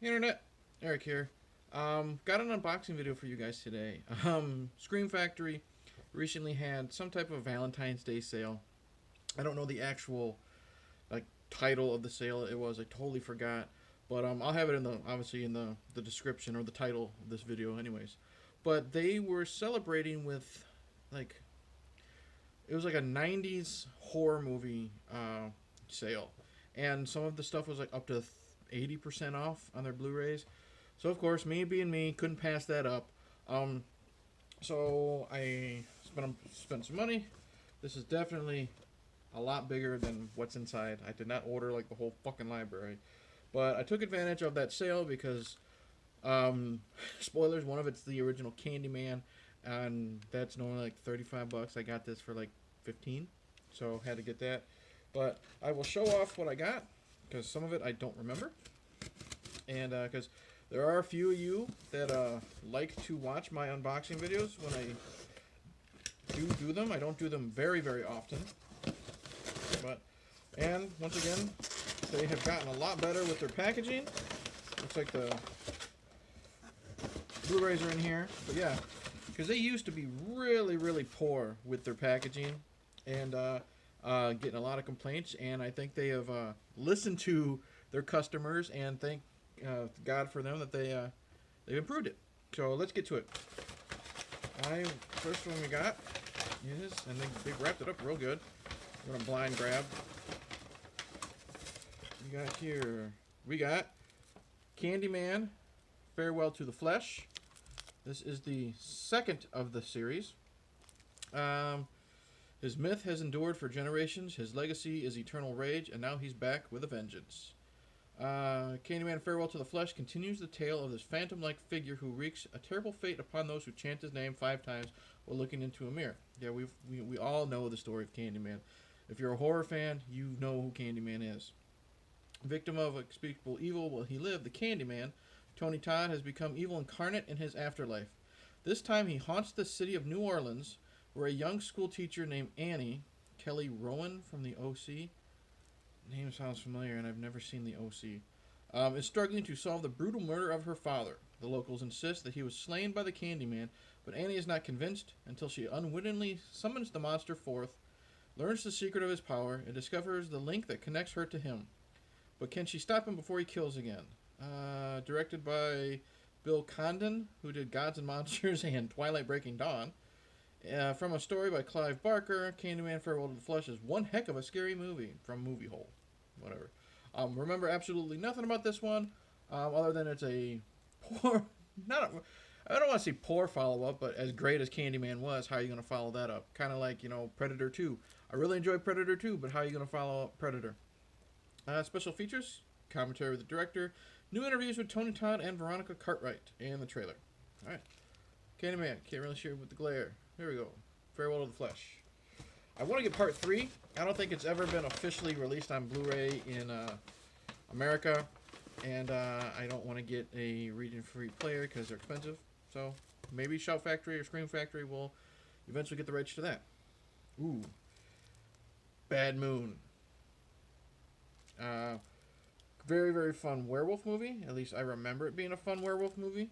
Hey Internet, Eric here. Got an unboxing video for you guys today. Scream Factory recently had some type of Valentine's Day sale. I don't know the actual like title of the sale it was. I totally forgot, but I'll have it in the obviously in the description or the title of this video, anyways. But they were celebrating with like it was like a '90s horror movie sale, and some of the stuff was like up to 80% off on their Blu-rays. So of course, me being me, couldn't pass that up. Um, so I spent some money. This is definitely a lot bigger than what's inside. I did not order like the whole fucking library, but I took advantage of that sale because, spoilers, one of it's the original Candyman, and that's normally like 35 bucks. I got this for like 15, so had to get that. But I will show off what I got because some of it I don't remember, and because there are a few of you that like to watch my unboxing videos when I do them. I don't do them very often, but and once again, they have gotten a lot better with their packaging. Looks like the Blu-rays are in here, but yeah, because they used to be really poor with their packaging, and getting a lot of complaints. And I think they have listened to their customers, and thank God for them that they've improved it. So let's get to it. First one we got is, and they wrapped it up real good. I'm gonna blind grab. We got Candyman, Farewell to the Flesh. This is the second of the series. His myth has endured for generations. His legacy is eternal rage, and now he's back with a vengeance. Candyman Farewell to the Flesh continues the tale of this phantom-like figure who wreaks a terrible fate upon those who chant his name 5 times while looking into a mirror. Yeah, we all know the story of Candyman. If you're a horror fan, you know who Candyman is. Victim of unspeakable evil while he lived, the Candyman, Tony Todd, has become evil incarnate in his afterlife. This time he haunts the city of New Orleans, where a young school teacher named Annie, Kelly Rowan from the OC, name sounds familiar and I've never seen the OC, is struggling to solve the brutal murder of her father. The locals insist that he was slain by the Candyman, but Annie is not convinced until she unwittingly summons the monster forth, learns the secret of his power, and discovers the link that connects her to him. But can she stop him before he kills again? Directed by Bill Condon, who did Gods and Monsters and Twilight Breaking Dawn. From a story by Clive Barker, Candyman Farewell to the Flesh is one heck of a scary movie from Movie Hole. Whatever. Remember absolutely nothing about this one, other than it's a poor, not a, I don't want to say poor follow-up, but as great as Candyman was, how are you going to follow that up? Kind of like, Predator 2. I really enjoyed Predator 2, but how are you going to follow up Predator? Special features, commentary with the director, new interviews with Tony Todd and Veronica Cartwright, and the trailer. Alright. Candyman, can't really share with the glare. Here we go. Farewell to the Flesh. I want to get part 3. I don't think it's ever been officially released on Blu-ray in America, and I don't want to get a region-free player because they're expensive. So maybe Shout Factory or Scream Factory will eventually get the rights to that. Ooh. Bad Moon. Very fun werewolf movie. At least I remember it being a fun werewolf movie.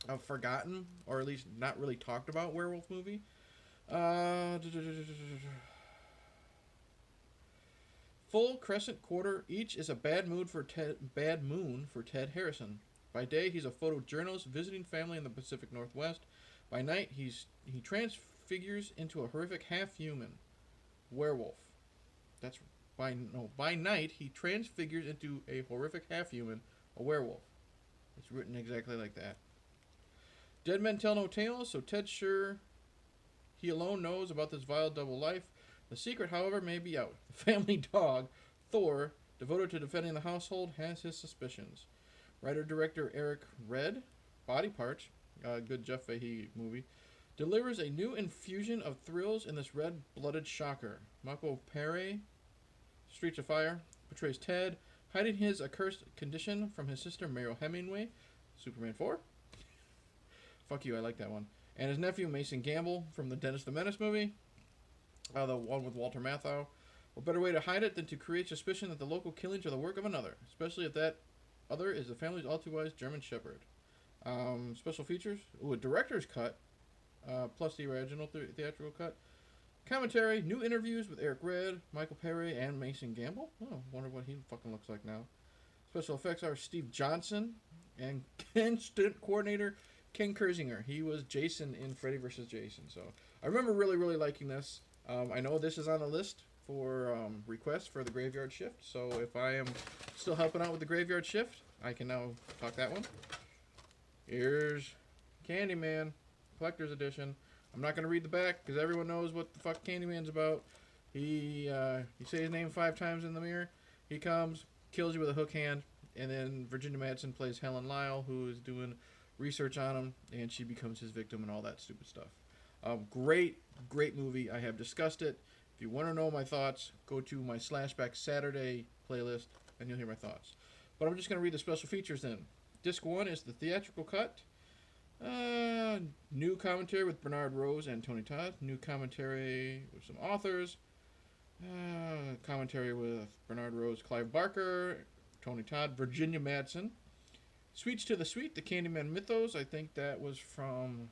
A forgotten, or at least not really talked about werewolf movie. Full crescent quarter each is a bad moon for Ted Harrison. By day, he's a photojournalist visiting family in the Pacific Northwest. By night, he transfigures into a horrific half-human werewolf. That's By night, he transfigures into a horrific half-human, a werewolf. It's written exactly like that. Dead men tell no tales, so Ted's sure he alone knows about this vile double life. The secret, however, may be out. The family dog, Thor, devoted to defending the household, has his suspicions. Writer-director Eric Red, Body Parts, good Jeff Fahey movie, delivers a new infusion of thrills in this red-blooded shocker. Mako Pere, Streets of Fire, portrays Ted, hiding his accursed condition from his sister Meryl Hemingway, Superman 4. Fuck you, I like that one. And his nephew Mason Gamble from the Dennis the Menace movie, the one with Walter Matthau. What better way to hide it than to create suspicion that the local killings are the work of another, especially if that other is the family's all-too-wise German Shepherd. Special features. Ooh, a director's cut, plus the original theatrical cut. Commentary, new interviews with Eric Red, Michael Perry, and Mason Gamble. Oh, wonder what he fucking looks like now. Special effects are Steve Johnson and stunt coordinator Ken Kersinger. He was Jason in Freddy vs. Jason. So I remember really, really liking this. I know this is on the list for requests for the Graveyard Shift. So if I am still helping out with the Graveyard Shift, I can now talk that one. Here's Candyman, Collector's Edition. I'm not going to read the back because everyone knows what the fuck Candyman's about. You say his name 5 times in the mirror. He comes, kills you with a hook hand, and then Virginia Madsen plays Helen Lyle, who is doing research on him, and she becomes his victim and all that stupid stuff. Great movie. I have discussed it. If you want to know my thoughts, go to my Slashback Saturday playlist, and you'll hear my thoughts. But I'm just going to read the special features then. Disc 1 is the theatrical cut. New commentary with Bernard Rose and Tony Todd. New commentary with some authors. Commentary with Bernard Rose, Clive Barker, Tony Todd, Virginia Madsen. Sweets to the Sweet, the Candyman Mythos. I think that was from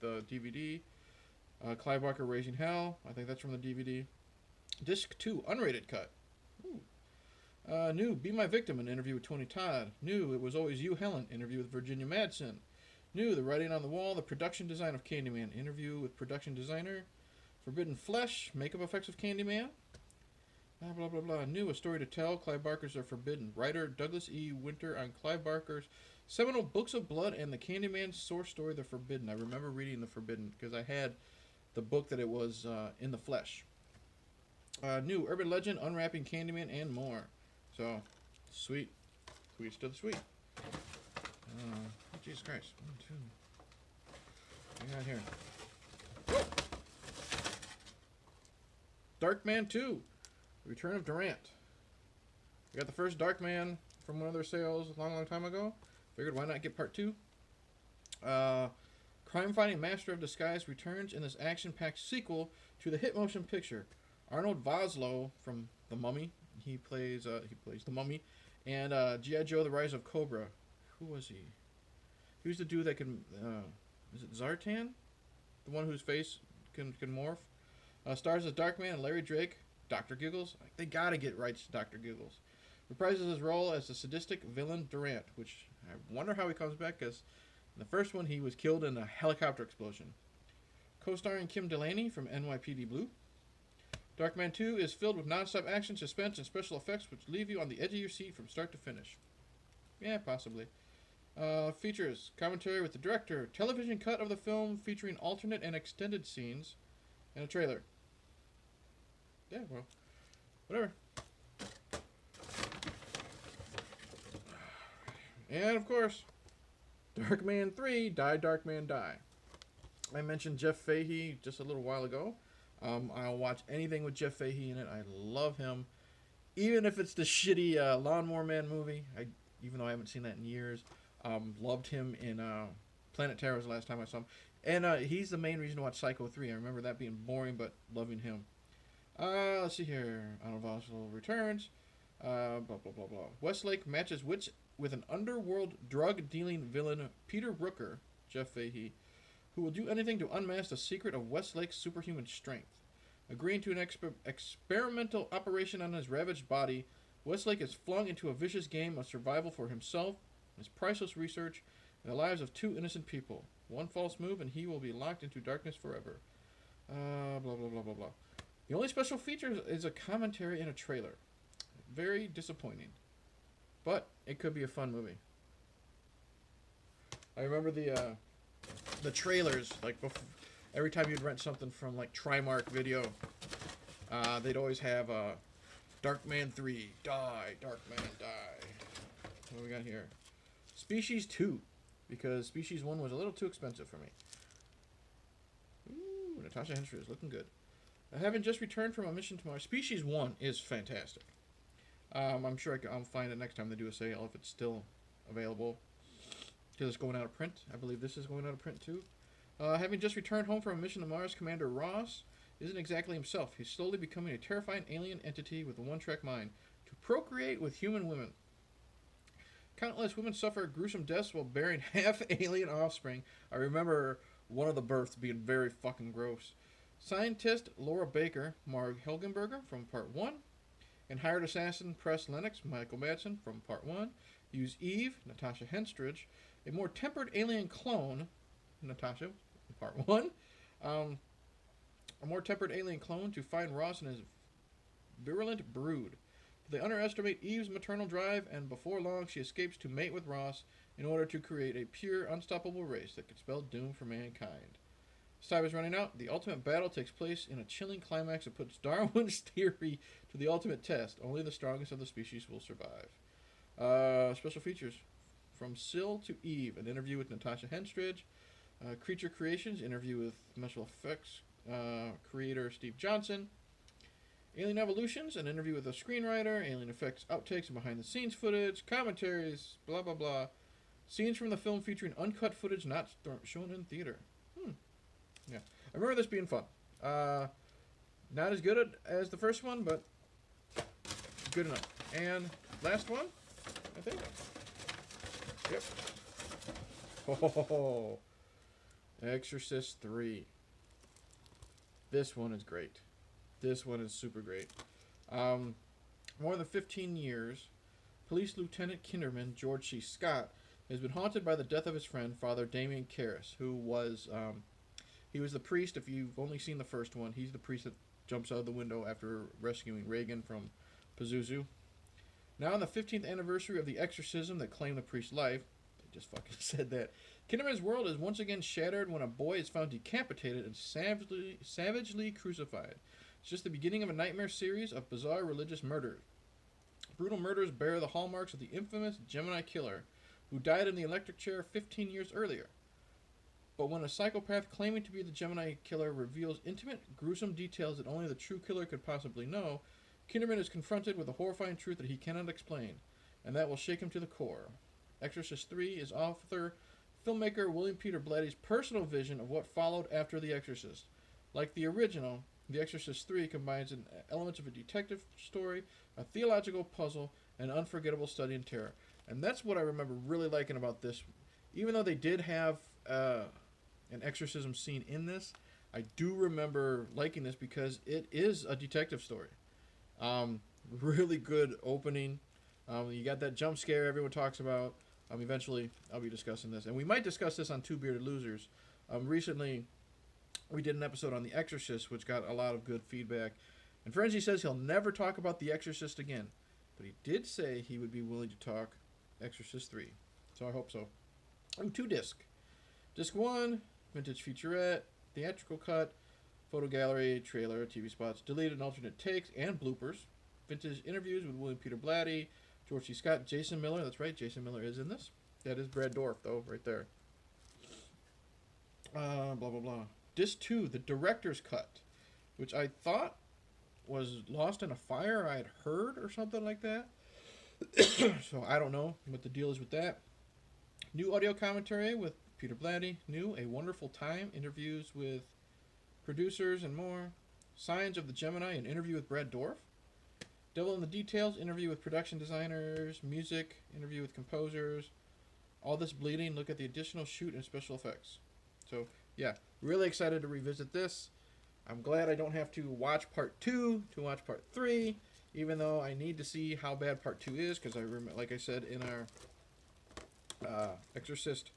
the DVD. Clive Barker, Raising Hell. I think that's from the DVD. Disc 2, unrated cut. Ooh. New, Be My Victim, an interview with Tony Todd. New, It Was Always You, Helen, interview with Virginia Madsen. New, The Writing on the Wall, the production design of Candyman, interview with production designer. Forbidden Flesh, makeup effects of Candyman. Blah, blah, blah. New, A Story to Tell, Clive Barker's The Forbidden. Writer Douglas E. Winter on Clive Barker's seminal Books of Blood and the Candyman source story, The Forbidden. I remember reading The Forbidden because I had the book that it was in the flesh. New, Urban Legend, Unwrapping Candyman, and more. So, sweet. Sweets to the sweet. Jesus Christ. 1, 2. What we got here? Whoa! Darkman 2. Return of Durant. We got the first Darkman from one of their sales a long, long time ago. Figured why not get part 2? Crime-fighting master of disguise returns in this action-packed sequel to the hit motion picture. Arnold Vosloo from The Mummy. He plays the Mummy. And G.I. Joe, The Rise of Cobra. Who was he? He was the dude that can... is it Zartan? The one whose face can morph? Stars as Darkman and Larry Drake. Dr. Giggles. They gotta get rights to Dr. Giggles. Reprises his role as the sadistic villain Durant, which I wonder how he comes back, because in the first one he was killed in a helicopter explosion. Co-starring Kim Delaney from NYPD Blue. Darkman 2 is filled with non-stop action, suspense, and special effects which leave you on the edge of your seat from start to finish. Yeah, possibly. Features commentary with the director, television cut of the film featuring alternate and extended scenes, and a trailer. Yeah, well, whatever. And of course, Darkman 3, Die Darkman Die. I mentioned Jeff Fahey just a little while ago. I'll watch anything with Jeff Fahey in it. I love him. Even if it's the shitty Lawnmower Man movie, even though I haven't seen that in years. Loved him in Planet Terror was the last time I saw him. And he's the main reason to watch Psycho 3. I remember that being boring, but loving him. Let's see here. Arnold Vosloo returns. Blah, blah, blah, blah. Westlake matches wits with an underworld drug-dealing villain, Peter Rooker, Jeff Fahey, who will do anything to unmask the secret of Westlake's superhuman strength. Agreeing to an experimental operation on his ravaged body, Westlake is flung into a vicious game of survival for himself, his priceless research, and the lives of 2 innocent people. One false move and he will be locked into darkness forever. Blah, blah, blah, blah, blah. The only special feature is a commentary and a trailer. Very disappointing. But it could be a fun movie. I remember the trailers, like before, every time you'd rent something from like Trimark Video, they'd always have Darkman 3, Die, Darkman, Die. What do we got here? Species 2, because Species 1 was a little too expensive for me. Ooh, Natasha Henstridge is looking good. Having just returned from a mission to Mars, Species 1 is fantastic. I'm sure I'll find it next time they do a sale if it's still available. Because it's going out of print. I believe this is going out of print too. Having just returned home from a mission to Mars, Commander Ross isn't exactly himself. He's slowly becoming a terrifying alien entity with a one-track mind to procreate with human women. Countless women suffer gruesome deaths while bearing half alien offspring. I remember one of the births being very fucking gross. Scientist Laura Baker, Marg Helgenberger from Part 1, and hired assassin Press Lennox, Michael Madsen from Part 1, use Eve, Natasha Henstridge, a more tempered alien clone, Natasha, in Part 1, um, a more tempered alien clone to find Ross and his virulent brood. They underestimate Eve's maternal drive, and before long she escapes to mate with Ross in order to create a pure, unstoppable race that could spell doom for mankind. As time is running out, the ultimate battle takes place in a chilling climax that puts Darwin's theory to the ultimate test. Only the strongest of the species will survive. Special features from Syl to Eve, an interview with Natasha Henstridge. Creature Creations, interview with special effects creator Steve Johnson. Alien Evolutions, an interview with a screenwriter. Alien Effects outtakes and behind the scenes footage. Commentaries, blah blah blah. Scenes from the film featuring uncut footage not shown in theater. Yeah, I remember this being fun. Not as good as the first one, but good enough. And last one, I think. Yep. Oh, Exorcist 3. This one is great. This one is super great. More than 15 years, Police Lieutenant Kinderman George C. Scott has been haunted by the death of his friend, Father Damien Karras, who was he was the priest. If you've only seen the first one, he's the priest that jumps out of the window after rescuing Reagan from Pazuzu. Now on the 15th anniversary of the exorcism that claimed the priest's life, they just fucking said that, Kinderman's world is once again shattered when a boy is found decapitated and savagely crucified. It's just the beginning of a nightmare series of bizarre religious murders. Brutal murders bear the hallmarks of the infamous Gemini killer, who died in the electric chair 15 years earlier. But when a psychopath claiming to be the Gemini killer reveals intimate, gruesome details that only the true killer could possibly know, Kinderman is confronted with a horrifying truth that he cannot explain, and that will shake him to the core. Exorcist 3 is author, filmmaker William Peter Blatty's personal vision of what followed after The Exorcist. Like the original, The Exorcist 3 combines elements of a detective story, a theological puzzle, and an unforgettable study in terror. And that's what I remember really liking about this. Even though they did have an exorcism scene in this, I do remember liking this because it is a detective story. Really good opening. You got that jump scare everyone talks about. Eventually, I'll be discussing this. And we might discuss this on Two Bearded Losers. Recently, we did an episode on The Exorcist, which got a lot of good feedback. And Frenzy says he'll never talk about The Exorcist again. But he did say he would be willing to talk Exorcist 3. So I hope so. 2 disc. Disc 1, vintage featurette, theatrical cut, photo gallery, trailer, TV spots, deleted and alternate takes, and bloopers. Vintage interviews with William Peter Blatty, George C. Scott, Jason Miller. That's right, Jason Miller is in this. That is Brad Dourif, though, right there. Blah, blah, blah. Disc 2, the director's cut, which I thought was lost in a fire I had heard or something like that. So I don't know what the deal is with that. New audio commentary with Peter Blatty. New A Wonderful Time, interviews with producers and more. Signs of the Gemini, an interview with Brad Dourif. Devil in the Details, interview with production designers. Music, interview with composers. All This Bleeding, look at the additional shoot and special effects. So, yeah, really excited to revisit this. I'm glad I don't have to watch part 2 to watch part 3, even though I need to see how bad part 2 is, because like I said in our Exorcist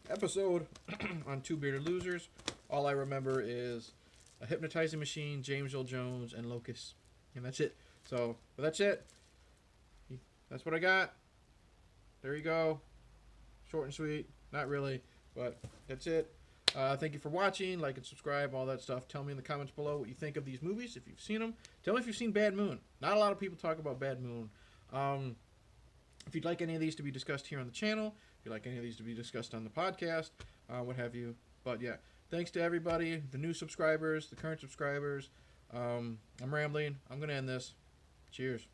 episode on Two Bearded Losers, all I remember is a hypnotizing machine, James Earl Jones, and Locust. And that's it. So, but that's it. That's what I got. There you go. Short and sweet. Not really, but that's it. Thank you for watching. Like and subscribe, all that stuff. Tell me in the comments below what you think of these movies, if you've seen them. Tell me if you've seen Bad Moon. Not a lot of people talk about Bad Moon. If you'd like any of these to be discussed here on the channel, if you'd like any of these to be discussed on the podcast, what have you. But yeah, thanks to everybody, the new subscribers, the current subscribers. I'm rambling. I'm going to end this. Cheers.